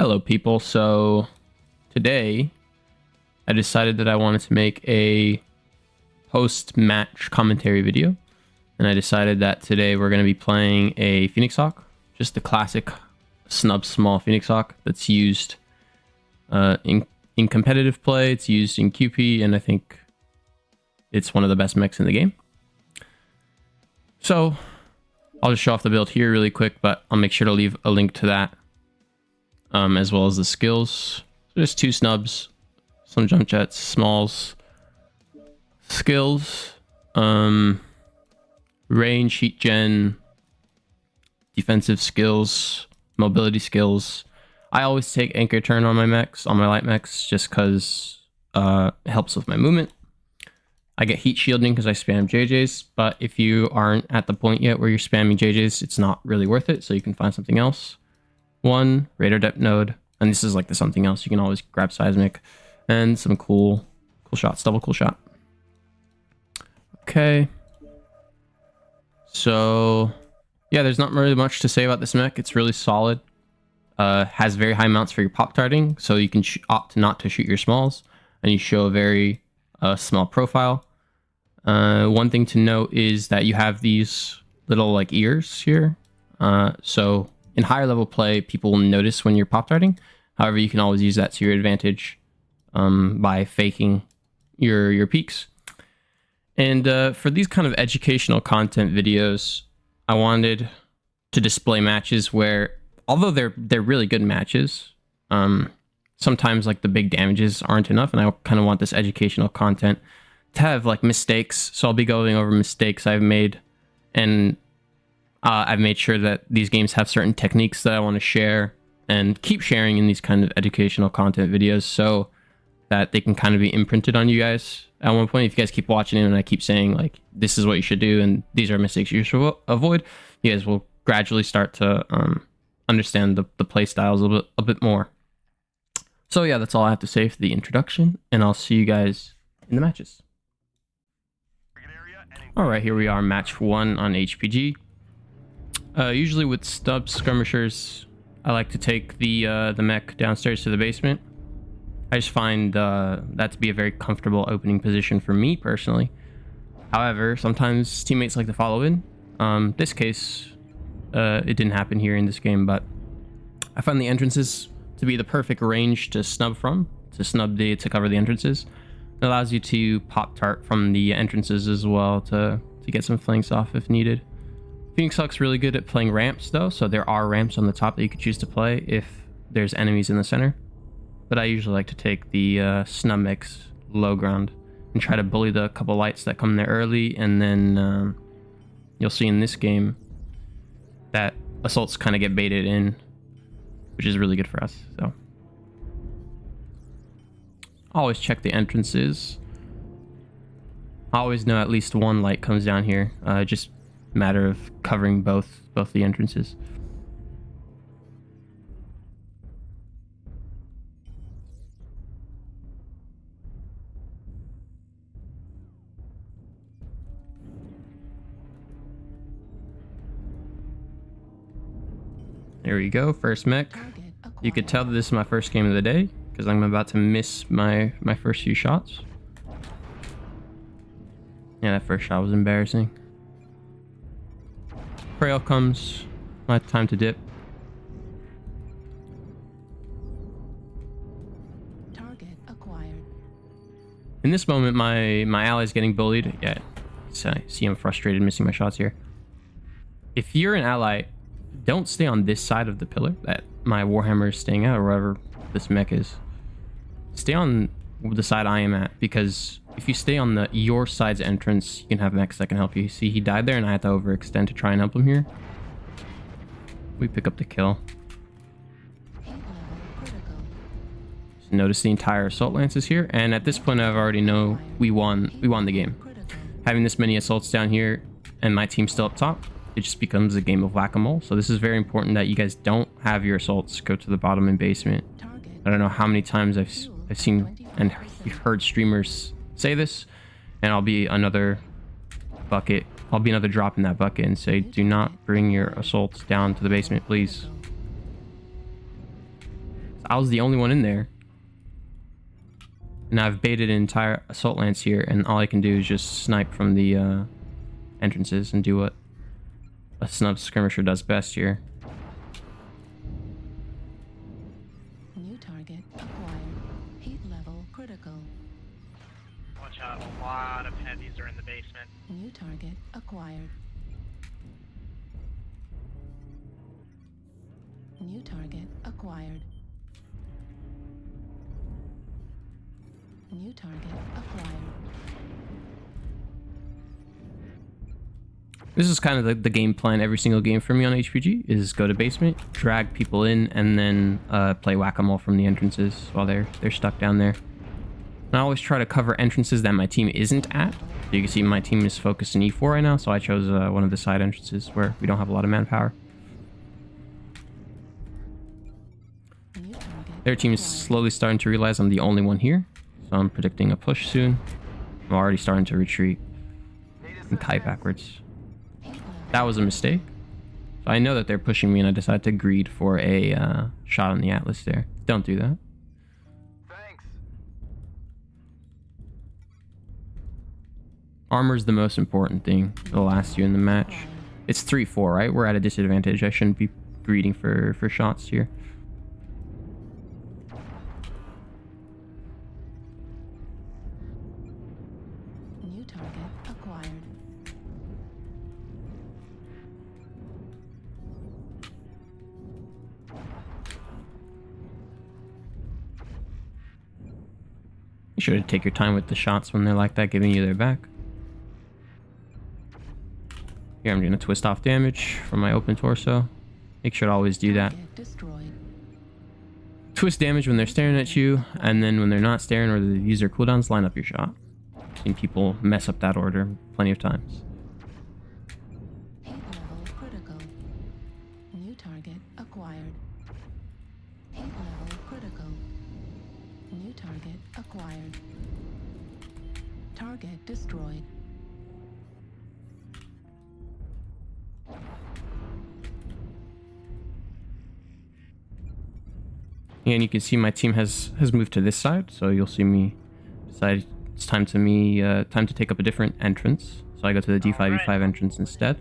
Hello people, so today I decided that I wanted to make a post-match commentary video, and I decided that today we're going to be playing a Phoenix Hawk, just the classic Snub small Phoenix Hawk that's used in competitive play. It's used in QP, and I think it's one of the best mechs in the game. So I'll just show off the build here really quick, but I'll make sure to leave a link to that as well as the skills. So just two snubs, some jump jets, smalls, skills, range, heat gen, defensive skills, mobility skills. I always take anchor turn on my mechs, on my light mechs, just because it helps with my movement. I get heat shielding because I spam JJs, but if you aren't at the point yet where you're spamming JJs, it's not really worth it, so you can find something else. One radar depth node, and this is like the something else. You can always grab seismic and some cool shots, double cool shot. Okay, so yeah, there's not really much to say about this mech. It's really solid. Has very high mounts for your pop tarting, so you can opt not to shoot your smalls, and you show a very small profile. One thing to note is that you have these little like ears here, so in higher level play, people will notice when you're pop darting. However, you can always use that to your advantage by faking your peaks. And for these kind of educational content videos, I wanted to display matches where, although they're really good matches, sometimes like the big damages aren't enough, and I kind of want this educational content to have like mistakes. So I'll be going over mistakes I've made, and I've made sure that these games have certain techniques that I want to share and keep sharing in these kind of educational content videos, so that they can kind of be imprinted on you guys at one point. If you guys keep watching it and I keep saying like, this is what you should do and these are mistakes you should avoid, you guys will gradually start to understand the play styles a bit more. So yeah, that's all I have to say for the introduction, and I'll see you guys in the matches. All right, here we are, match 1 on HPG. Usually with Snub skirmishers, I like to take the mech downstairs to the basement. I just find that to be a very comfortable opening position for me personally. However, sometimes teammates like to follow in. This case, it didn't happen here in this game, but I find the entrances to be the perfect range to snub from, to cover the entrances. It allows you to Poptart from the entrances as well to get some flanks off if needed. Phoenix Hawk's really good at playing ramps though, so there are ramps on the top that you could choose to play if there's enemies in the center. But I usually like to take the Snub mech's low ground and try to bully the couple lights that come there early, and then you'll see in this game that assaults kind of get baited in, which is really good for us. So always check the entrances. I always know at least one light comes down here. Just matter of covering both the entrances. There we go, first mech. You could tell that this is my first game of the day because I'm about to miss my first few shots. Yeah, that first shot was embarrassing. Trail comes, my time to dip. Target acquired. In this moment, my ally's getting bullied. Yeah, so I see I'm frustrated missing my shots here. If you're an ally, don't stay on this side of the pillar that my Warhammer is staying at, or wherever this mech is. Stay on the side I am at, because if you stay on your side's entrance, you can have mechs that can help you. See, he died there and I had to overextend to try and help him here. We pick up the kill. Just notice the entire assault lances here, and at this point I already know we won the game. Having this many assaults down here and my team still up top, it just becomes a game of whack-a-mole. So this is very important that you guys don't have your assaults go to the bottom and basement. I don't know how many times I've seen and heard streamers say this, and I'll be another drop in that bucket and say, do not bring your assaults down to the basement, please. I was the only one in there. And I've baited an entire assault lance here, and all I can do is just snipe from the entrances and do what a snub skirmisher does best here. New target acquired. Heat level critical. Watch out, a lot of heavies are in the basement. New target acquired. New target acquired. New target acquired. This is kind of the game plan every single game for me on HPG, is go to basement, drag people in, and then play whack-a-mole from the entrances while they're stuck down there. And I always try to cover entrances that my team isn't at. So you can see my team is focused in E4 right now, so I chose one of the side entrances where we don't have a lot of manpower. New target Their team is acquired. slowly starting to realize I'm the only one here, so I'm predicting a push soon. I'm already starting to retreat and kite backwards. Heat level. That was a mistake. So I know that they're pushing me, and I decided to greed for a shot on the Atlas there. Don't do that. Thanks. Armor's the most important thing. It'll last you in the match. It's 3-4, right? We're at a disadvantage. I shouldn't be greeding for shots here. New target acquired. You should take your time with the shots when they're like that, giving you their back. Here, I'm going to twist off damage from my open torso. Make sure to always do that. Target destroyed. Twist damage when they're staring at you, and then when they're not staring or they use their cooldowns, line up your shot. I've seen people mess up that order plenty of times. Heat level critical. New target acquired. Heat level critical. New target acquired. Target destroyed. And you can see my team has moved to this side, so you'll see me decide it's time to take up a different entrance. So I go to the D5E5 entrance instead.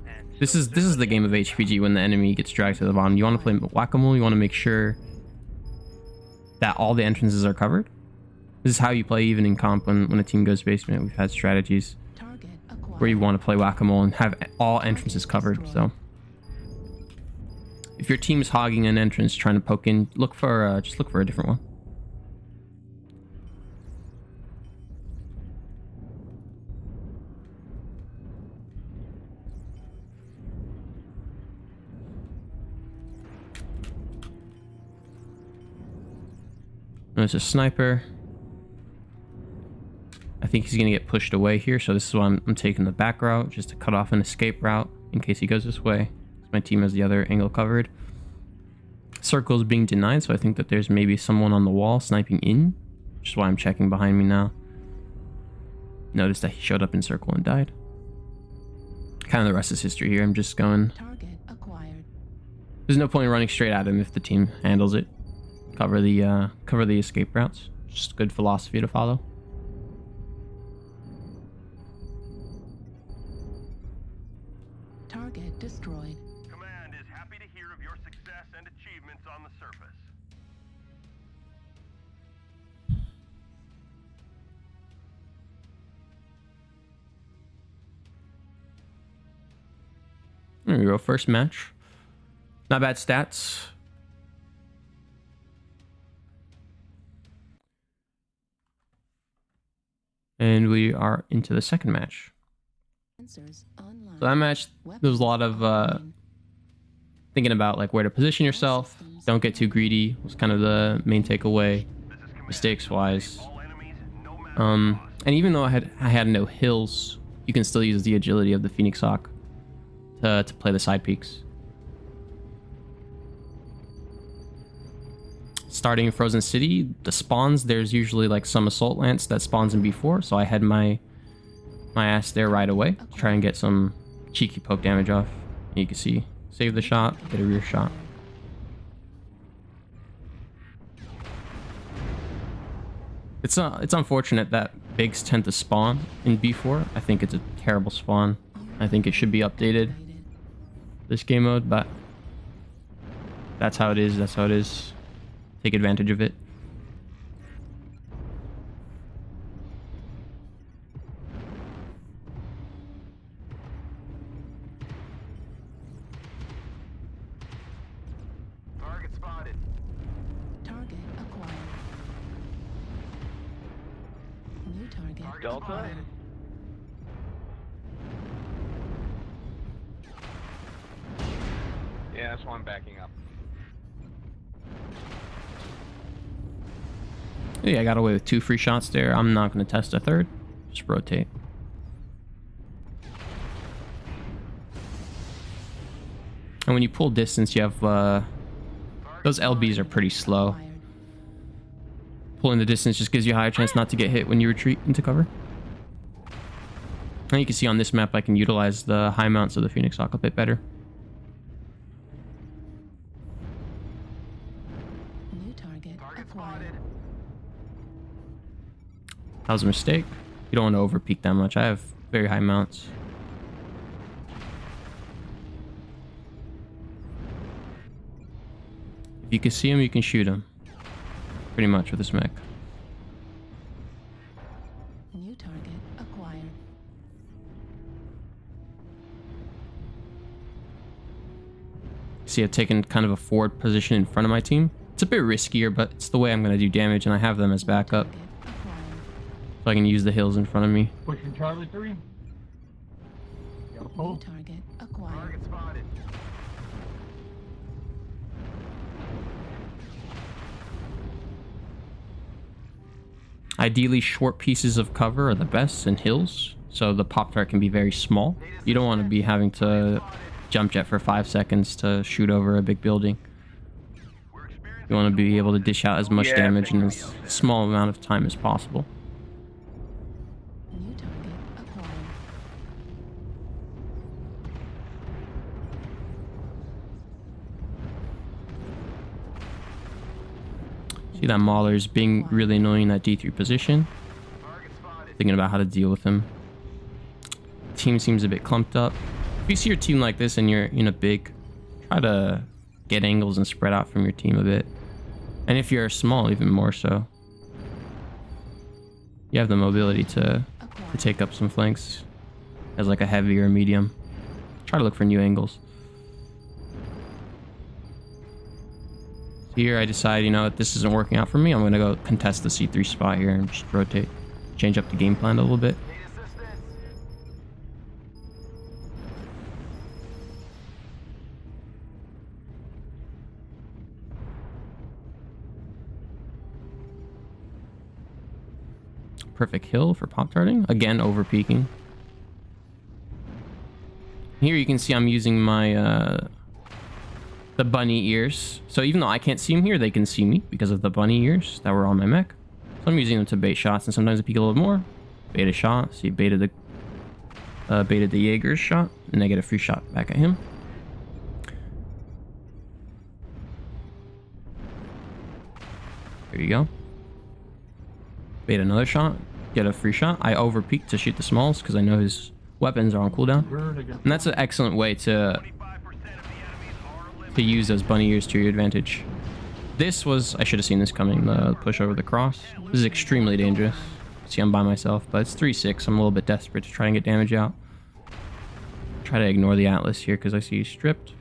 And This so is the game of HPG when the enemy gets dragged to the bottom. You want to play whack-a-mole. You want to make sure that all the entrances are covered. This is how you play even in comp when a team goes basement. We've had strategies Target acquired. where you want to play whack-a-mole and have all entrances covered. So if your team is hogging an entrance trying to poke in, just look for a different one. There's a sniper. I think he's gonna get pushed away here, so this is why I'm taking the back route, just to cut off an escape route in case he goes this way. My team has the other angle covered. Circle is being denied, so I think that there's maybe someone on the wall sniping in, which is why I'm checking behind me now. Notice that he showed up in circle and died. Kind of the rest is history here. I'm just going. Target acquired. There's no point in running straight at him if the team handles it. Cover the escape routes. Just good philosophy to follow. Target destroyed. Command is happy to hear of your success and achievements on the surface. There we go. First match. Not bad stats. And we are into the second match. Sensors online. So that match, there was a lot of Online. thinking about like where to position yourself. Don't get too greedy was kind of the main takeaway, mistakes wise. All enemies, no matter And even though I had no hills, you can still use the agility of the Phoenix Hawk to play the side peaks. Starting in Frozen City, the spawns, there's usually like some assault lance that spawns in B4, so I had my ass there right away to try and get some cheeky poke damage off. You can see, save the shot, get a rear shot. It's unfortunate that bigs tend to spawn in B4. I think it's a terrible spawn. I think it should be updated, this game mode, but that's how it is. That's how it is. Take advantage of it. Target spotted. Target acquired. New target Delta? acquired. Yeah, that's why I'm backing up. Yeah, I got away with 2 free shots there. I'm not going to test a third. Just rotate. And when you pull distance, you have those LBs are pretty slow. Acquired. Pulling the distance just gives you a higher chance not to get hit when you retreat into cover. And you can see on this map I can utilize the high mounts of the Phoenix Hawk a bit better. New target acquired. That was a mistake. You don't want to over peek that much. I have very high mounts. If you can see him, you can shoot him. Pretty much with this mech. New target acquired. See, I've taken kind of a forward position in front of my team. It's a bit riskier, but it's the way I'm going to do damage, and I have them as backup. Target acquired. So I can use the hills in front of me. Pushing Charlie 3. Got a New pull. target acquired. Target spotted. Ideally, short pieces of cover are the best in hills, so the Poptart can be very small. You don't want to be having to jump jet for 5 seconds to shoot over a big building. We're experiencing You want to be able to dish out as much Yeah, damage in as small amount of time as possible. New target acquired. See that Mauler's being really annoying in that D3 position. target spotted. Thinking about how to deal with him. Team seems a bit clumped up. If you see your team like this and you're in a big, try to get angles and spread out from your team a bit. And if you're small, even more so. You have the mobility to take up some flanks as like a heavy or medium. Try to look for new angles. So here I decide, you know, if this isn't working out for me, I'm going to go contest the C3 spot here and just rotate. Change up the game plan a little bit. Need assistance. Perfect hill for pop-tarting. Again, over peeking. Here you can see I'm using my the bunny ears. So even though I can't see them here, they can see me because of the bunny ears that were on my mech. So I'm using them to bait shots, and sometimes I peek a little more. Bait a shot. See, baited the Jaeger's shot, and I get a free shot back at him. There you go. Bait another shot, get a free shot. I over peek to shoot the smalls because I know his weapons are on cooldown. Bird against And that's an excellent way to 25% of the enemies are eliminated. use those bunny ears to your advantage. This was, I should have seen this coming, the push over the cross. This is extremely dangerous. See, I'm by myself, but it's 3-6. I'm a little bit desperate to try and get damage out. Try to ignore the Atlas here because I see he's stripped.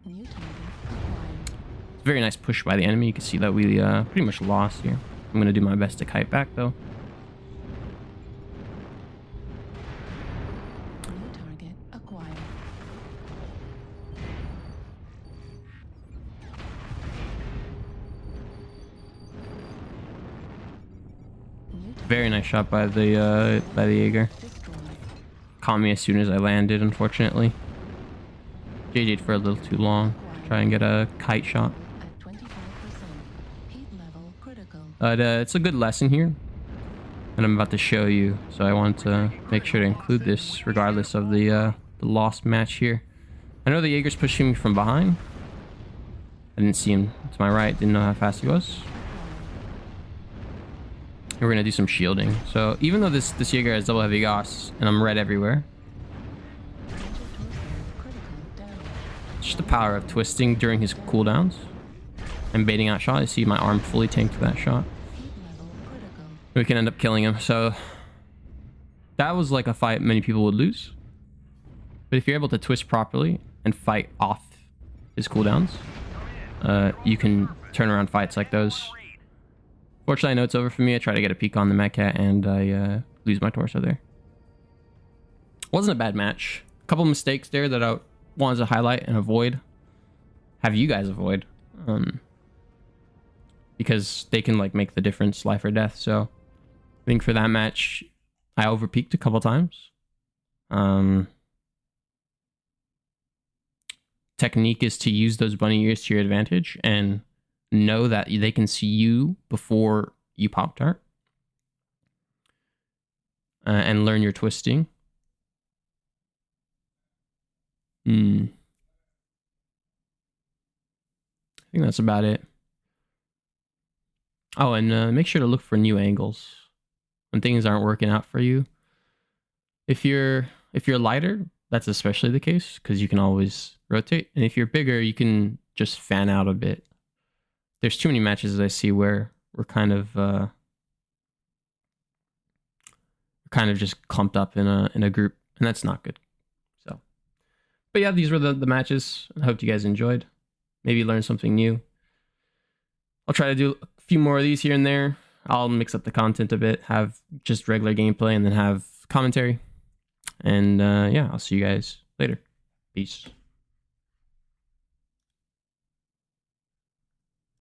New target acquired. It's a very nice push by the enemy. You can see that we pretty much lost here. I'm going to do my best to kite back though. New target acquired. New target Very nice shot by the Jaeger. destroyed. Caught me as soon as I landed, unfortunately. JJ'd for a little too long. Try and get a kite shot. At 25%. Heat level critical. But it's a good lesson here. And I'm about to show you. So I want to make sure to include this regardless of the lost match here. I know the Jaeger's pushing me from behind. I didn't see him to my right. Didn't know how fast he was. We're gonna do some shielding. So even though this Jaeger has double heavy Gauss and I'm red everywhere, it's just the power of twisting during his cooldowns and baiting out shot. I see my arm fully tanked that shot. We can end up killing him. So that was like a fight many people would lose. But if you're able to twist properly and fight off his cooldowns, you can turn around fights like those. Fortunately, I know it's over for me. I try to get a peek on the Mad Cat and I lose my torso there. Wasn't a bad match. A couple mistakes there that I wanted to highlight and avoid. Have you guys avoid. Because they can like make the difference, life or death. So I think for that match, I overpeaked a couple times. Technique is to use those bunny ears to your advantage and know that they can see you before you Poptart. And learn your twisting. I think that's about it. Oh, and make sure to look for new angles when things aren't working out for you. If you're lighter, that's especially the case because you can always rotate. And if you're bigger, you can just fan out a bit. There's too many matches I see where we're kind of just clumped up in a group, and that's not good. So, but yeah, these were the matches. I hope you guys enjoyed. Maybe learn something new. I'll try to do a few more of these here and there. I'll mix up the content a bit, have just regular gameplay, and then have commentary. And yeah, I'll see you guys later. Peace.